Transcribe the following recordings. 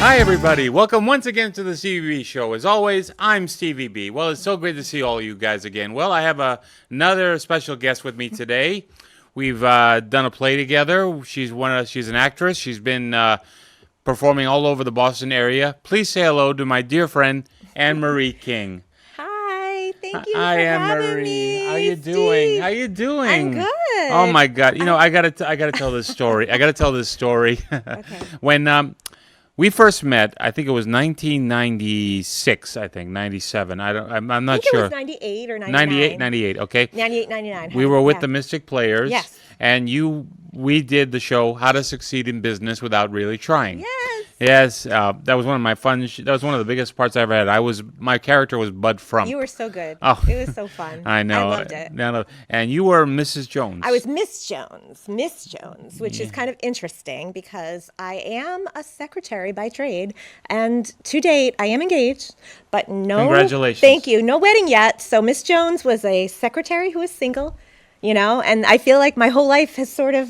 Hi, everybody. Welcome once again to the Stevie B Show. As always, I'm Stevie B. Well, it's so great to see all you guys again. Well, I have another special guest with me today. We've done a play together. She's an actress. She's been performing all over the Boston area. Please say hello to my dear friend Anne Marie King. Hi, thank you Hi, for Anne having Marie. me. How you doing? Steve. How you doing? I'm good. Oh my God! You know, I gotta tell this story. I gotta tell this story. Okay. When we first met, I think it was 1996. I think 97. I'm not It sure. was 98 or 99. 98. Okay. 98, 99. We were with Yeah. the Mystic Players. Yes. And we did the show "How to Succeed in Business Without Really Trying." Yes. Yes, that was one of my fun. That was one of the biggest parts I ever had. My character was Bud Frump. You were so good. Oh. It was so fun. I know. I loved it. No, and you were Mrs. Jones. I was Miss Jones, which is kind of interesting because I am a secretary by trade. And to date, I am engaged, but no. Congratulations. Thank you. No wedding yet. So Miss Jones was a secretary who was single, and I feel like my whole life has sort of,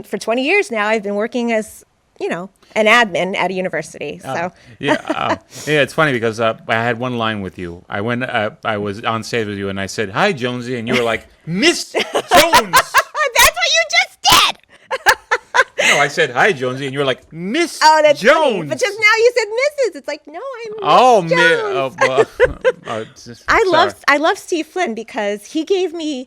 for 20 years now, I've been working as, an admin at a university. So yeah, it's funny because I had one line with you. I was on stage with you, and I said, "Hi, Jonesy," and you were like, "Miss Jones." That's what you just did. No, I said, "Hi, Jonesy," and you were like, "Miss Oh, that's Jones." funny. But just now you said Mrs. It's like, no, I'm Miss Oh, Jones. I love Steve Flynn because he gave me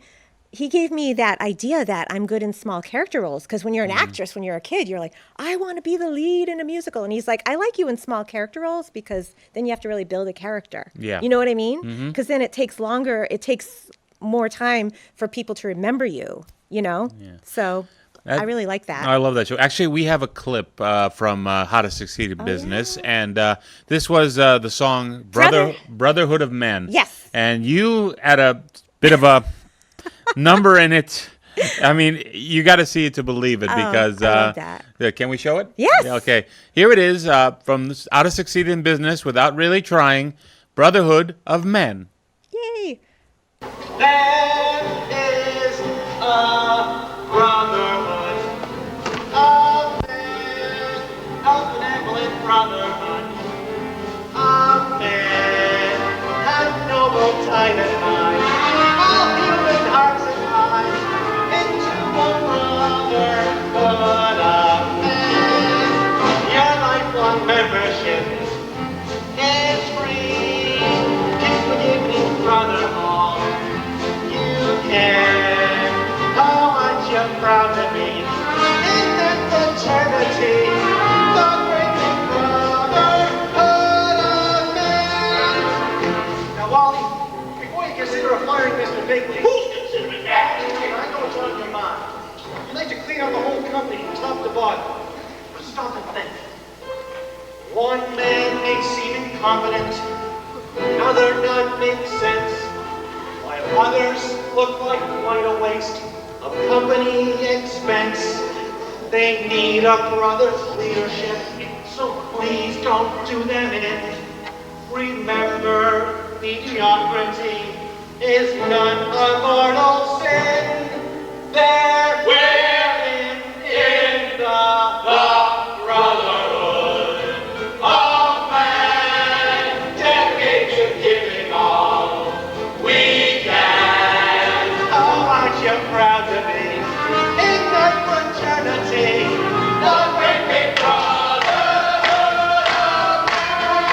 that idea that I'm good in small character roles. Because when you're an actress, when you're a kid, you're like, I want to be the lead in a musical. And he's like, I like you in small character roles because then you have to really build a character. Yeah. You know what I mean? Because then it takes longer. It takes more time for people to remember you, Yeah. So I really like that. I love that show. Actually, we have a clip from How to Succeed in Business, and this was the song Brotherhood of Men. Yes. And you had a bit of a number in it. I mean, you got to see it to believe it because. I love that. Can we show it? Yes. Yeah, okay. Here it is from How to Succeed in Business Without Really Trying, Brotherhood of Men. Yay. There is a brotherhood of men, a benevolent brotherhood of men, and noble time and mind, all human hearts and minds, into a brotherhood of men. Your lifelong membership is free. It's forgiveness, brother, all you can. Oh, aren't you proud to be in that fraternity, the great big brotherhood of men? Now, Wally, before you consider firing Mr. Bigley, who's considering that? I know what's on your mind. You'd like to clean out the whole company from top to bottom. But stop and think. One man may seem incompetent, another not make sense, while others look like quite a waste of company expense. They need a brother's leadership, so please don't do them in. Remember, mediocrity is not a mortal sin. There wherein in the brotherhood of man, dedicate to giving all we can. Oh, aren't you proud to be in that fraternity, the great big brotherhood of man?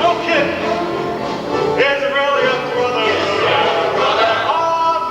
No kidding. It's really a brotherhood of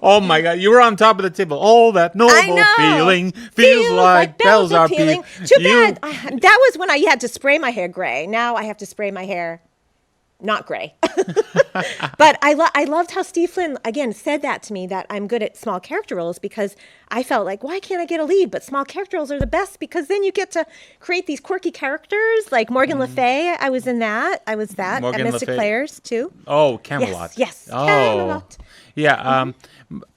Oh my God, you were on top of the table. Oh, that I noble know. feeling feels like bells are pealing. Too bad. That was when I had to spray my hair gray. Now I have to spray my hair not gray. But I loved how Steve Flynn, again, said that to me, that I'm good at small character roles, because I felt like, why can't I get a lead? But small character roles are the best, because then you get to create these quirky characters, like Morgan Le Fay. I was in that. I was that Morgan at Le Mystic Fay. Players, too. Oh, Camelot. Yes. Oh. Camelot. Yeah.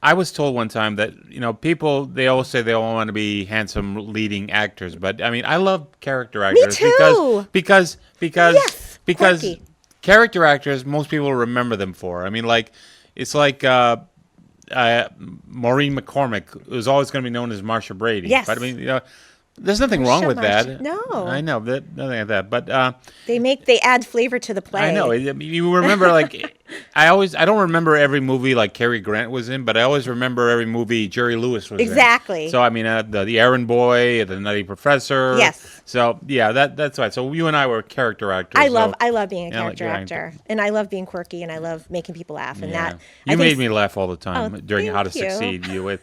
I was told one time that, people, they always say they all want to be handsome leading actors. But, I mean, I love character actors. too. Because Yes, quirky. character actors, most people remember them for. I mean, it's like Maureen McCormick was always going to be known as Marsha Brady. Yes. But, I mean, there's nothing wrong with that. No. I know, nothing like that. But They add flavor to the play. I know. You remember, I don't remember every movie like Cary Grant was in, but I always remember every movie Jerry Lewis was in. Exactly. So, I mean, the Errand Boy, the Nutty Professor. Yes. So, yeah, that's right. So, you and I were character actors. I love Yeah, being a character actor, and I love being quirky, and I love making people laugh, and that You I made think- me laugh all the time Oh, during How to thank you. Succeed. You with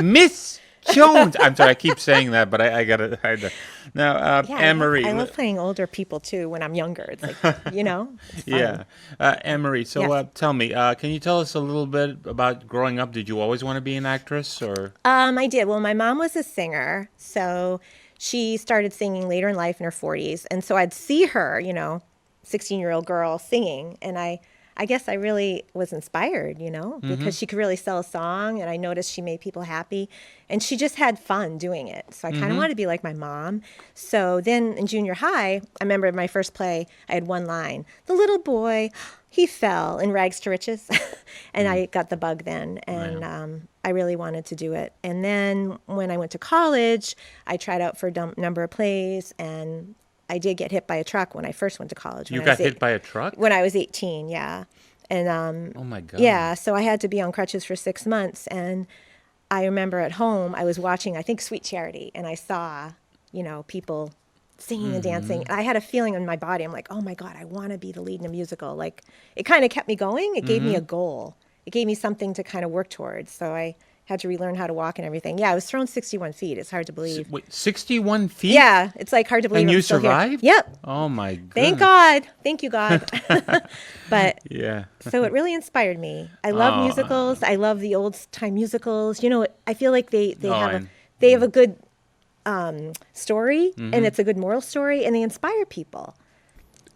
Miss Jones. I'm sorry, I keep saying that, but I got to. Now, Yeah, Anne-Marie. I love playing older people too when I'm younger. It's like, it's fun. Yeah. Anne-Marie, so Yes. tell me, can you tell us a little bit about growing up? Did you always want to be an actress, or? I did. Well, my mom was a singer, so she started singing later in life in her 40s, and so I'd see her, 16-year-old girl singing, and I guess I really was inspired, because she could really sell a song, and I noticed she made people happy, and she just had fun doing it. So I kind of wanted to be like my mom. So then in junior high, I remember my first play, I had one line: "The little boy, he fell in rags to riches," and I got the bug then, and I really wanted to do it. And then when I went to college, I tried out for a number of plays, and I did get hit by a truck when I first went to college. You got hit by a truck? When I was 18, yeah. And Oh my God. yeah, so I had to be on crutches for 6 months. And I remember at home, I was watching, I think, Sweet Charity, and I saw, people singing and dancing. And I had a feeling in my body. I'm like, oh my God, I want to be the lead in a musical. Like, it kind of kept me going. It gave me a goal. It gave me something to kind of work towards. So I had to relearn how to walk and everything. Yeah, I was thrown 61 feet. It's hard to believe. Wait, 61 feet? Yeah, it's like hard to believe. And I'm you still here. survived? Yep. Oh my goodness. Thank God. Thank you, God. But Yeah. so it really inspired me. I love musicals. I love the old time musicals. I feel like they have a good story, and it's a good moral story, and they inspire people.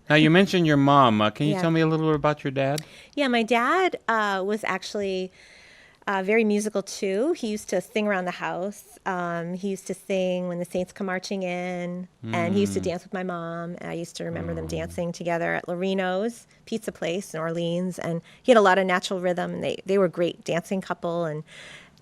Now, you mentioned your mom. Can you Yeah. tell me a little bit about your dad? Yeah, my dad was actually very musical too. He used to sing around the house. He used to sing when the Saints come marching in, and he used to dance with my mom. And I used to remember them dancing together at Lorino's Pizza Place in Orleans, and he had a lot of natural rhythm, and they were a great dancing couple. And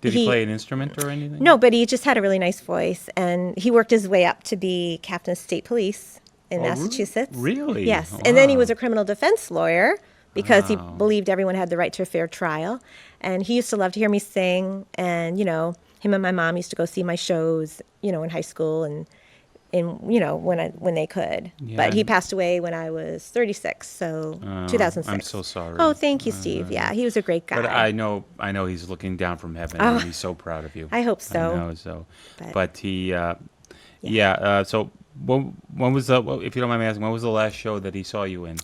Did he play an instrument or anything? No, but he just had a really nice voice, and he worked his way up to be captain of state police in Massachusetts. Really? Yes, and then he Wow. was a criminal defense lawyer because he believed everyone had the right to a fair trial. And he used to love to hear me sing, and him and my mom used to go see my shows, in high school and when they could. Yeah. But he passed away when I was 36, so 2006. I'm so sorry. Oh, thank you, Steve. Yeah, he was a great guy. But I know he's looking down from heaven, and he's so proud of you. I hope so. I know so. But- But he, so when was if you don't mind me asking, when was the last show that he saw you in?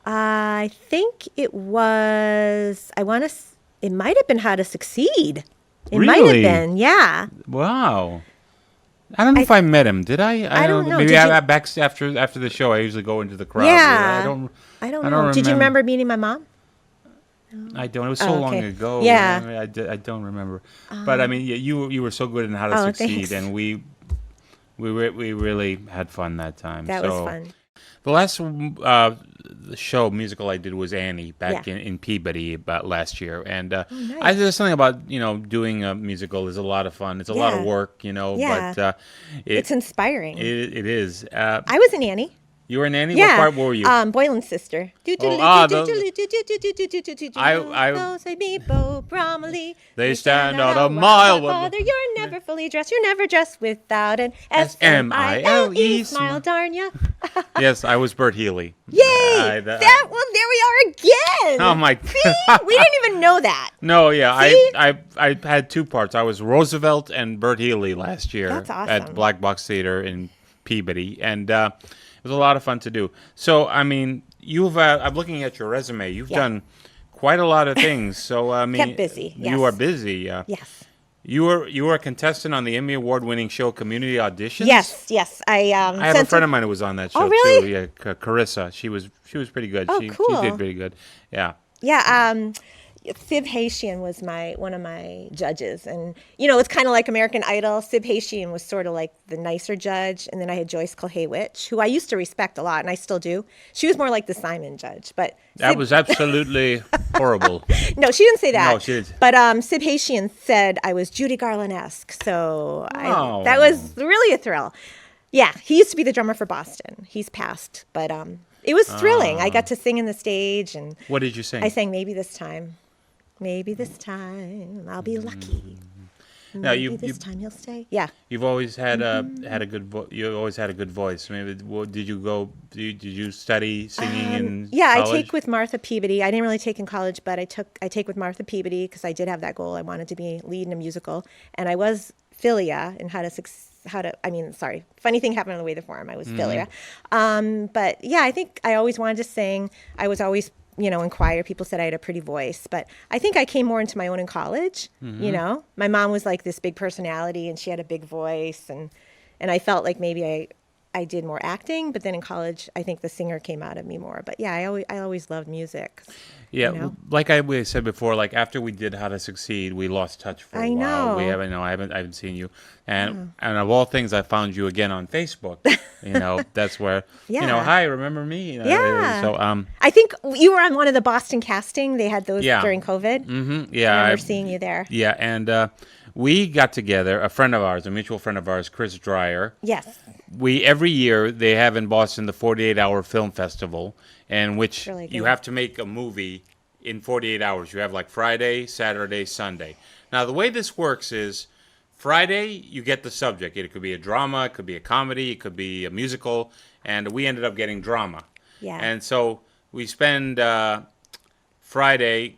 I think it was, it might have been How to Succeed. It might have Really? been, yeah. Wow. I don't know if I met him. Did I? I don't know. Maybe Did you- back after the show, I usually go into the crowd. Yeah. I don't I don't know. Did you remember meeting my mom? I don't. It was so Oh, long okay. ago. Yeah. I don't remember. But I mean, you were so good in How to Oh, Succeed, thanks. and we really had fun that time. That was fun. The last musical I did was Annie back Yeah. in Peabody about last year, and nice. there's something about doing a musical is a lot of fun. It's a lot of Yeah. work, Yeah. but It's inspiring. it is. I was in Annie. You were a nanny? Yeah. What part were you? Boylan's sister. They stand out a mile. Father, you're never fully dressed. You're never dressed without an S-M-I-L-E, smile, darn ya. Yes, I was Bert Healy. Yay! Well, there we are again. Oh my See? God. We didn't even know that. No, yeah, See? I had two parts. I was Roosevelt and Bert Healy last year That's awesome. at Black Box Theater in Peabody, and it was a lot of fun to do. So, I mean, I'm looking at your resume. You've done quite a lot of things. So, I mean, Kept busy. Yes. You are busy. Yes. You were a contestant on the Emmy Award-winning show Community Auditions. Yes. I have a friend of mine who was on that show Oh, really? too. Yeah, Carissa. She was pretty good. Oh, she cool. did pretty good. Yeah. Yeah, Sib Haitian was one of my judges, and it's kind of like American Idol. Sib Haitian was sort of like the nicer judge, and then I had Joyce Kulhewich, who I used to respect a lot, and I still do. She was more like the Simon judge, but That was absolutely horrible. no, she didn't say that. No, she didn't. But Sib Haitian said I was Judy Garland-esque, so Oh. that was really a thrill. Yeah, he used to be the drummer for Boston. He's passed, but it was thrilling. I got to sing in the stage, and What did you sing? I sang Maybe This Time. Maybe this time I'll be lucky. Now, Maybe this time he'll stay. Yeah. You've always had a good you always had a good voice. Maybe did you study singing in Yeah, college? I take with Martha Peabody. I didn't really take in college, but I take with Martha Peabody because I did have that goal. I wanted to be lead in a musical, and I was Philia in funny thing happened on the way to the forum. I was Philia. But yeah, I think I always wanted to sing. I was always in choir. People said I had a pretty voice, but I think I came more into my own in college. My mom was like this big personality, and she had a big voice, and I felt like maybe I did more acting, but then in college, I think the singer came out of me more. But yeah, I always loved music. Yeah, like we said before, like after we did How to Succeed, we lost touch for a while. know. We haven't, I haven't seen you, and of all things, I found you again on Facebook. That's where Yeah. hi, remember me? Yeah. So I think you were on one of the Boston casting. They had those Yeah. during COVID. yeah, I remember seeing you there. Yeah, and we got together. A friend of ours, a mutual friend of ours, Chris Dreyer. Yes. Every year they have in Boston the 48-hour film festival, in which Really you good. have to make a movie in 48 hours. You have like Friday, Saturday, Sunday. Now the way this works is Friday you get the subject. It could be a drama, it could be a comedy, it could be a musical, and we ended up getting drama. Yeah. And so we spend Friday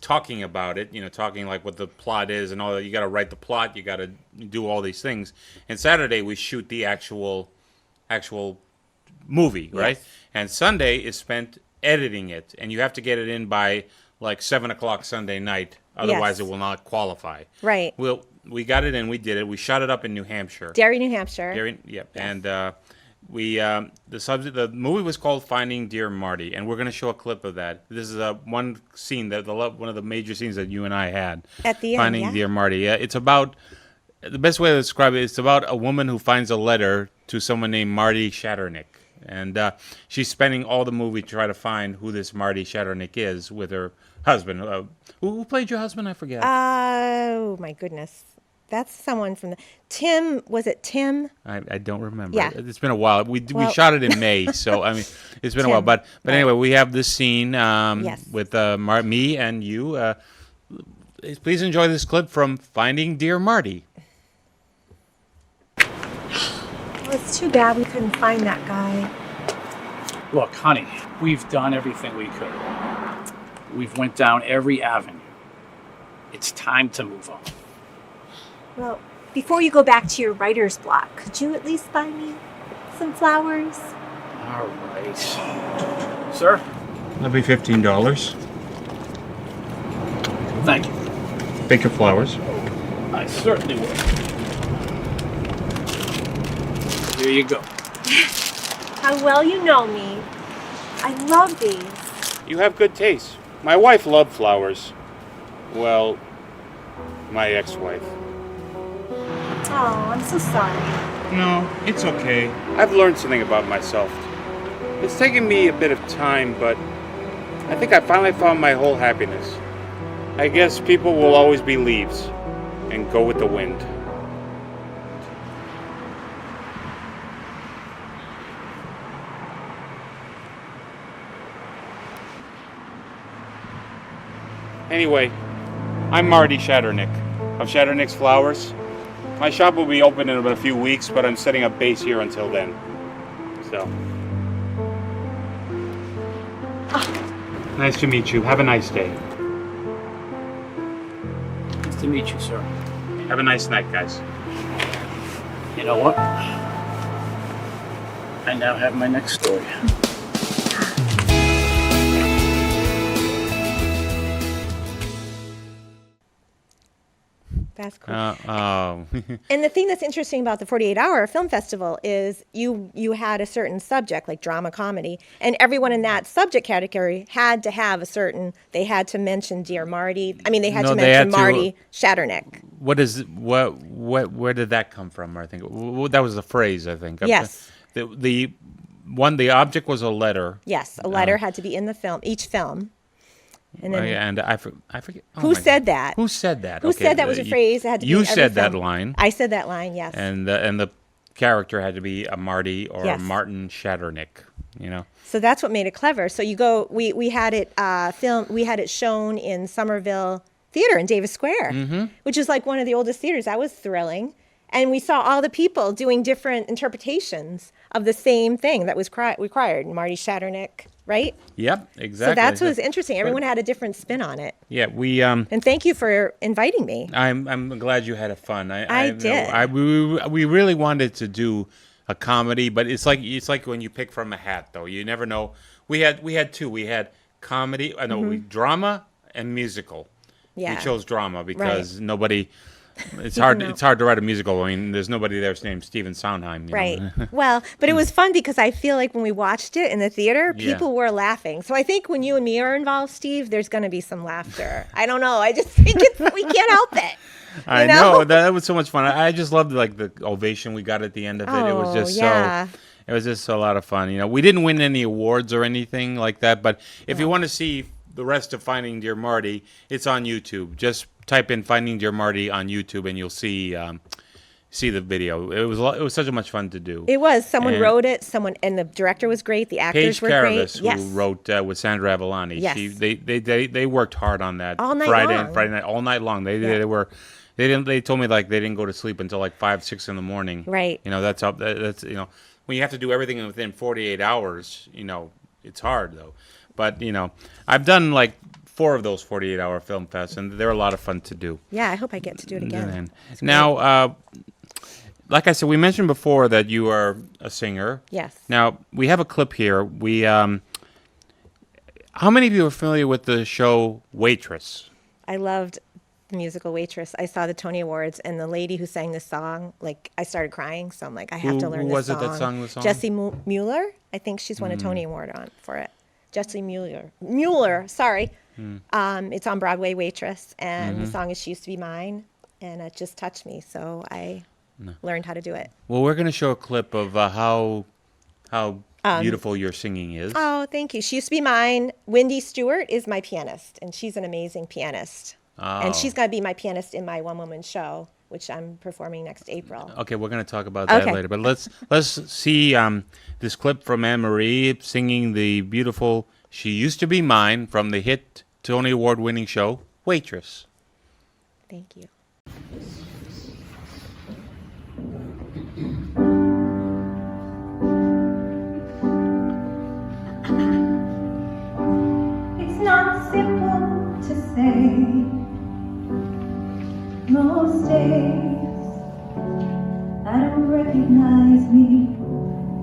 talking about it, talking like what the plot is and all that. You got to write the plot, you got to do all these things. And Saturday we shoot the actual movie, right? Yes. And Sunday is spent editing it, and you have to get it in by like 7:00 Sunday night, otherwise Yes. it will not qualify. Right. We got it in, we did it. We shot it up in New Hampshire. Derry, New Hampshire. Yep. Yes. And the movie was called Finding Dear Marty, and we're going to show a clip of that. This is one scene one of the major scenes that you and I had. At the end, Finding yeah. Dear Marty. It's about the best way to describe it. It's about a woman who finds a letter to someone named Marty Shatternick, and she's spending all the movie to try to find who this Marty Shatternick is with her husband. Who played your husband? I forget. Oh my goodness. That's someone from Tim. Was it Tim? I don't remember. Yeah. It's been a while. We shot it in May, so I mean it's been a while. But anyway, we have this scene Yes. with me and you. Please enjoy this clip from Finding Dear Marty. Well, it's too bad we couldn't find that guy. Look, honey, we've done everything we could. We've went down every avenue. It's time to move on. Well, before you go back to your writer's block, could you at least buy me some flowers? All right. Sir? That'll be $15. Thank you. Pick your flowers. I certainly will. Here you go. How well you know me. I love these. You have good taste. My wife loved flowers. Well, my ex-wife. Oh, I'm so sorry. No, it's okay. I've learned something about myself. It's taken me a bit of time, but I think I finally found my whole happiness. I guess people will always be leaves and go with the wind. Anyway, I'm Marty Shatternick of Shatternick's Flowers. My shop will be open in about a few weeks, but I'm setting up base here until then. So. Nice to meet you. Have a nice day. Nice to meet you, sir. Have a nice night, guys. You know what? I now have my next story. That's cool. Oh. And the thing that's interesting about the 48-hour film festival is you had a certain subject, like drama, comedy, and everyone in that subject category had to have a certain. They had to mention Dear Marty. I mean, they had No, to they mention had to- Marty Shatternick. Where did that come from? I think that was the phrase. I think. Yes. The object was a letter. Yes, a letter had to be in the film, each film. And then And I forget. Oh who my said God. that? Who said that? Who said that was a phrase that had to be You in every said that film? line. I said that line, yes. And the character had to be a Marty or Yes. a Martin Shatternick. You know. So that's what made it clever. So you go. We had it We had it shown in Somerville Theater in Davis Square, which is like one of the oldest theaters. That was thrilling. And we saw all the people doing different interpretations of the same thing that was required. Marty Shatternick, right? Yep. Exactly. So that's what was interesting. Everyone had a different spin on it. Yeah. We And thank you for inviting me. I'm glad you had fun. I did. We really wanted to do a comedy, but it's like when you pick from a hat, though. You never know. We had two. We had comedy. Drama and musical. Yeah. We chose drama because nobody. It's hard. It's hard to write a musical. I mean, there's nobody there's named Stephen Sondheim. You Right. know? Well, but it was fun because I feel like when we watched it in the theater, Yeah. people were laughing. So I think when you and me are involved, Steve, there's going to be some laughter. I don't know. I just think we can't help it. I know? know that was so much fun. I just loved like the ovation we got at the end of it. It was Oh, just yeah. so. It was just a lot of fun. You know, we didn't win any awards or anything like that. But if you want to see the rest of Finding Dear Marty, it's on YouTube. Just type in Finding Dear Marty on YouTube, and you'll see the video. It was such a much fun to do. It was. Someone And wrote it. And the director was great. The actors Paige were Caravis, great. who wrote with Sandra Avellani. Yes. They worked hard on that All night Friday long. Friday night, all night long. They told me like they didn't go to sleep until like 5-6 in the morning. Right. You know, that's when you have to do everything within 48 hours, you know, it's hard though. But, you know, I've done like 4 of those 48-hour film fests, and they're a lot of fun to do. Yeah, I hope I get to do it again. And now, like I said, we mentioned before that you are a singer. Yes. Now, we have a clip here. How many of you are familiar with the show Waitress? I loved the musical Waitress. I saw the Tony Awards, and the lady who sang this song, like, I started crying. So I'm like, I have to learn who this was song. it that sang the song? Jessie Mueller. I think she's won a Tony Award for it. Jessie Mueller. Sorry. It's on Broadway, Waitress, and the song is "She Used to Be Mine," and it just touched me. So I learned how to do it. Well, we're going to show a clip of how beautiful your singing is. Oh, thank you. She used to be mine. Wendy Stewart is my pianist, and she's an amazing pianist. And she's going to be my pianist in my one-woman show, which I'm performing next April. Okay, we're going to talk about that later. But let's see this clip from Anne Marie singing the beautiful "She Used to Be Mine" from the hit Tony Award-winning show Waitress. Thank you. It's not simple to say. Most days I don't recognize me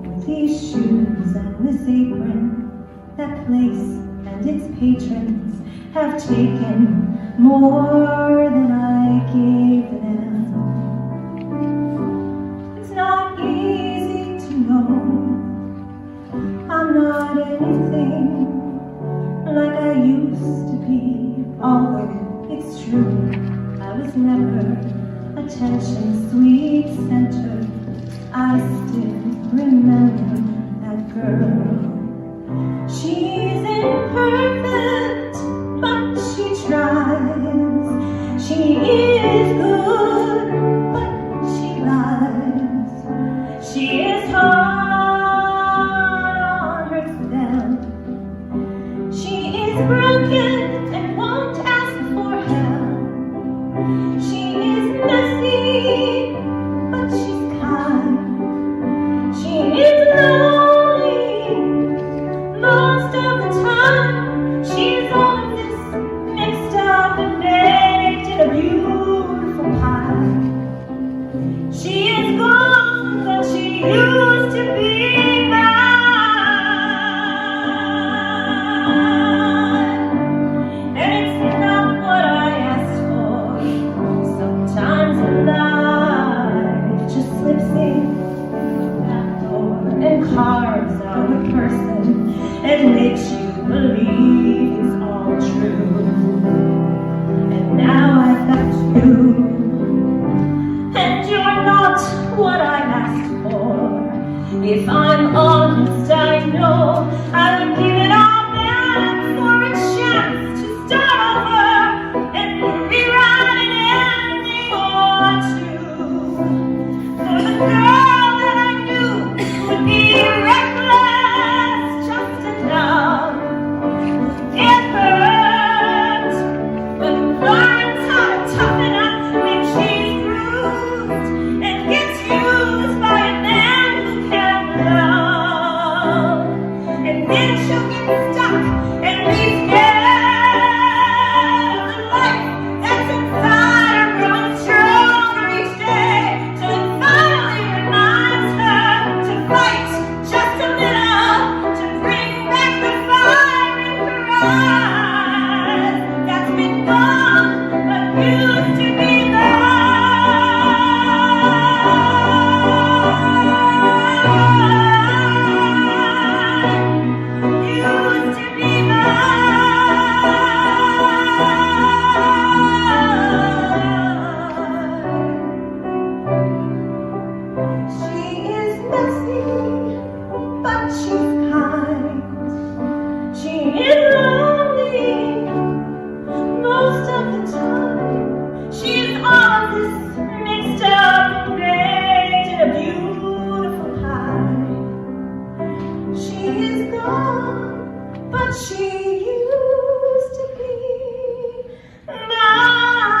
with these shoes and this apron. That place and its patrons have taken more than I gave them. It's not easy to know I'm not anything like I used to be, although it's true I was never attention sweet centered. I still remember that girl. She's imperfect, but she tries. She is good, but she lies. She is hard on herself. She is broken and won't ask If I'm honest, I know I would give it all back for a chance to start over and rewrite an ending or two. For the girl that I knew would be reckless just enough. It hurts, but learns how to toughen up when she's bruised and gets used by a man who can love. And then she'll get stuck and be scared of the life that's inside her, growing stronger each day till it finally reminds her to fight just a little to bring back the fire in her eyes that's been gone but used to be mine. Used to be mine. She is messy, but she's kind. She is lonely most of the time. She is all this mixed up and baked in a beautiful pie. She is gone, but she used to be mine.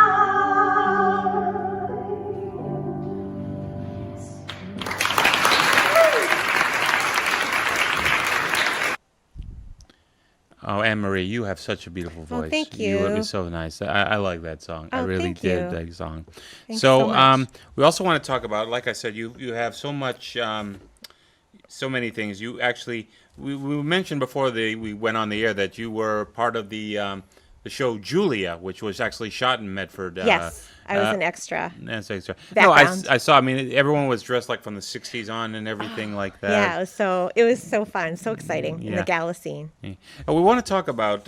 Oh, Anne Marie, you have such a beautiful voice. thank It you. was so nice. I like that song. I Oh, really thank did you. that song. Thanks So, so much. we also want to talk about, like I said, you have so much, so many things. You actually, we mentioned before we went on the air that you were part of the show Julia, which was actually shot in Medford. Yes, I was an extra. That's extra. No, Background. I saw. I mean, everyone was dressed like from the '60s on and everything like that. Yeah, it was so fun, so exciting in Yeah. the gala scene. We want to talk about.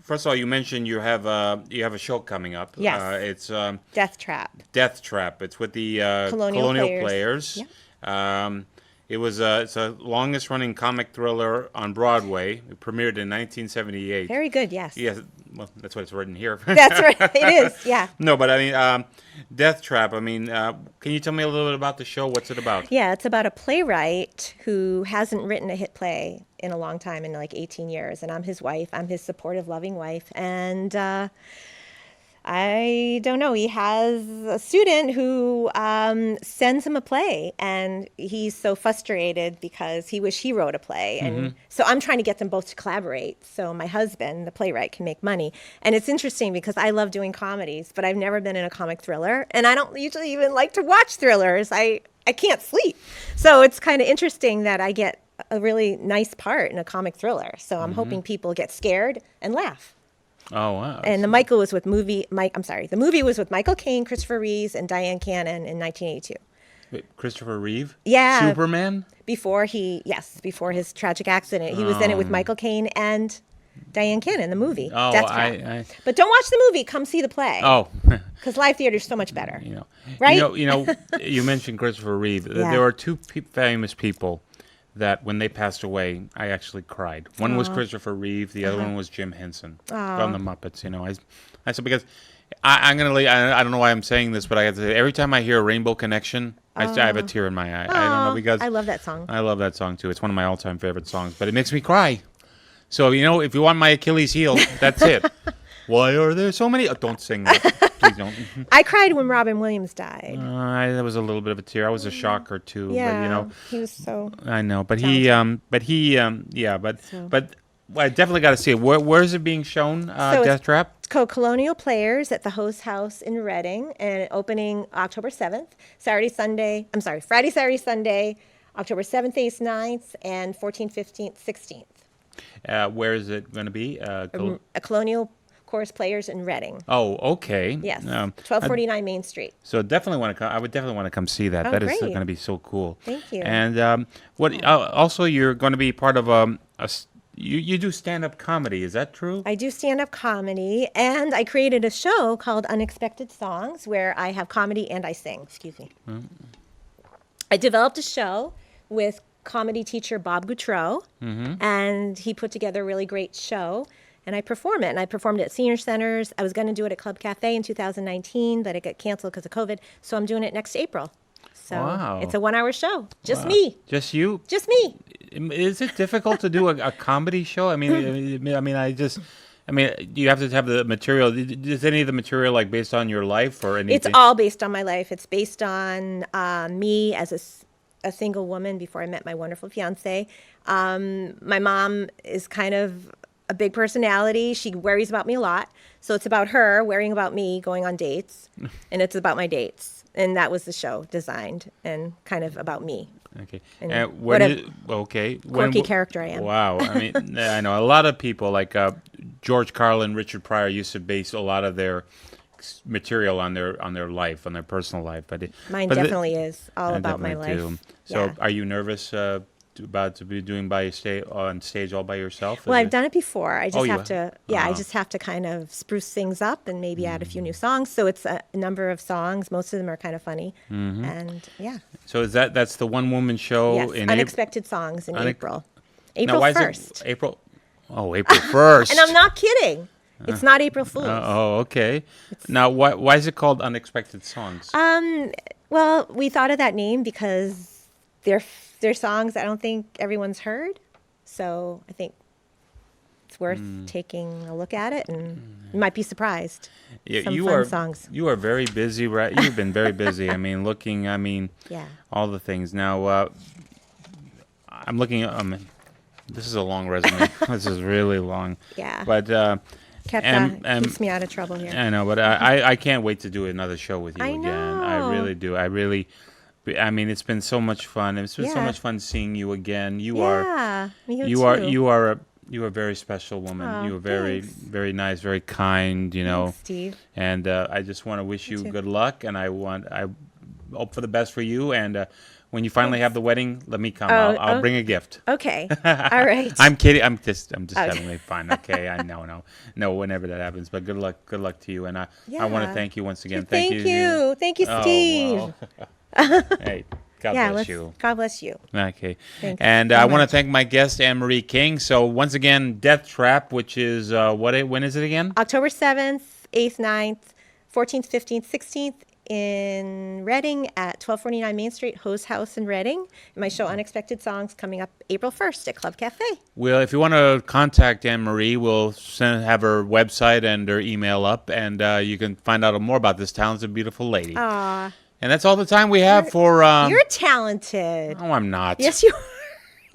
First of all, you mentioned you have a show coming up. Yes. It's Death Trap. Death Trap. It's with the Colonial Players. Players. It's a longest running comic thriller on Broadway. It premiered in 1978. Very good, yes. Yes, well, that's what it's written here. That's right. It is, yeah. No, but I mean, Death Trap. I mean, can you tell me a little bit about the show? What's it about? Yeah, it's about a playwright who hasn't written a hit play in a long time, in like 18 years. And I'm his wife. I'm his supportive, loving wife. And I don't know. He has a student who sends him a play, and he's so frustrated because he wished he wrote a play. And so I'm trying to get them both to collaborate so my husband, the playwright, can make money. And it's interesting because I love doing comedies, but I've never been in a comic thriller, and I don't usually even like to watch thrillers. I can't sleep. So it's kind of interesting that I get a really nice part in a comic thriller. So I'm hoping people get scared and laugh. Oh wow! And the movie was with Michael Caine, Christopher Reeves, and Diane Cannon in 1982. Wait, Christopher Reeve. Yeah. Superman. Before his tragic accident, he was in it with Michael Caine and Diane Cannon. The movie. Oh, Death Trap. But don't watch the movie. Come see the play. Oh. Because live theater is so much better. Right? Right? You mentioned Christopher Reeve. Yeah. There are two famous people that when they passed away, I actually cried. One was Christopher Reeve. The other one was Jim Henson from the Muppets. I said because I'm gonna. I don't know why I'm saying this, but I have to say every time I hear a Rainbow Connection, I have a tear in my eye. I don't know because I love that song. I love that song too. It's one of my all-time favorite songs, but it makes me cry. So if you want my Achilles heel, that's it. Why are there so many? Oh, don't sing that. Please don't. I cried when Robin Williams died. That was a little bit of a tear. I was a shocker too. Yeah, But, he was so. I know, but I definitely got to see it. Where is it being shown? Death Trap. It's called Colonial Players at the Host House in Reading, and opening October 7th, Friday, Saturday, Sunday, October 7th, 8th, 9th, and 14th, 15th, 16th. Where is it going to be? A Colonial Chorus Players in Reading. Oh, okay. Yes, 1249 Main Street. So definitely want to come. I would definitely want to come see that. Oh, That is great. going to be so cool. Thank you. And also you're going to be part of you do stand-up comedy. Is that true? I do stand-up comedy, and I created a show called Unexpected Songs where I have comedy and I sing. Excuse me. I developed a show with comedy teacher Bob Goutreau, and he put together a really great show. And I perform it. And I performed it at senior centers. I was going to do it at Club Cafe in 2019, but it got canceled because of COVID. So I'm doing it next April. So Wow. it's a 1-hour show. Just me. Just you? Just me. Is it difficult to do a comedy show? I mean, do you have to have the material? Is any of the material like based on your life or anything? It's all based on my life. It's based on me as a single woman before I met my wonderful fiance. My mom is kind of a big personality. She worries about me a lot. So it's about her worrying about me going on dates, and it's about my dates. And that was the show designed and kind of about me. Okay. And When what a okay. Quirky character I am. Wow. I mean, I know a lot of people like George Carlin, Richard Pryor used to base a lot of their material on their life, on their personal life. Mine but definitely is all I about my life. definitely do. So, Yeah. are you nervous about to be doing on stage all by yourself? Well, Is I've it- done it before. I Oh, just you have to, have? I Uh-huh. just have to kind of spruce things up and maybe add a few new songs. So it's a number of songs. Most of them are kind of funny. And yeah, So that's the one woman show yes, in unexpected songs in Unex- April. Now, April why is 1st. it April? Oh, April 1st. And I'm not kidding. It's not April Fool's. Oh, okay. Now, why is it called Unexpected Songs? Well, we thought of that name because they're songs I don't think everyone's heard. So I think it's worth taking a look at it, and you might be surprised. Yeah, Some you fun are songs. You are very busy, right? You've been very busy. I mean, Yeah. all the things. Now, I'm looking. This is a long resume. This is really long. Yeah. But Keeps me out of trouble here. I know, but I can't wait to do another show with you I again. I know. really do. I mean, it's been so much fun. It's been so Yeah. much fun seeing you again. You Yeah, me you too. are you are a very special woman. Oh, you are very thanks. very nice, very kind. You know, Thanks, Steve. and I just want to wish you too. good luck, and I hope for the best for you. And when you finally have the wedding, let me come. I'll bring a gift. Okay. All right. I'm kidding. I'm just Okay. having me fun. Okay, I no, whenever that happens. But good luck to you. And I want to Yeah. thank you once again. Thank you. Thank you, Oh, Steve. wow. Hey, God Yeah, bless you. God bless you. Okay. Thanks And so I want to much. thank my guest, Anne-Marie King. So once again, Death Trap, which is when is it again? October 7th, 8th, 9th, 14th, 15th, 16th in Reading at 1249 Main Street, Hose House in Reading. And my show Unexpected Songs coming up April 1st at Club Cafe. Well, if you want to contact Anne-Marie, we'll have her website and her email up, and you can find out more about this talented, beautiful lady. Aw, And that's all the time we have for... you're talented. No, I'm not. Yes, you are.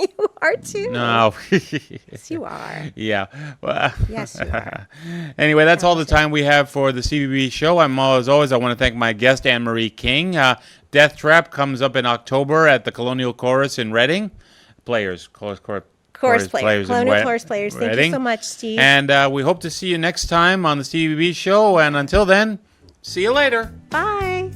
You are too. No. Yes, you are. Yeah. Well, Yes, you are. anyway, that's all the time we have for the CBB show. As always, I want to thank my guest, Anne-Marie King. Death Trap comes up in October at the Colonial Chorus in Reading. Chorus Colonial Chorus Players. Thank you Reading. so much, Steve. And we hope to see you next time on the CBB show. And until then, see you later. Bye.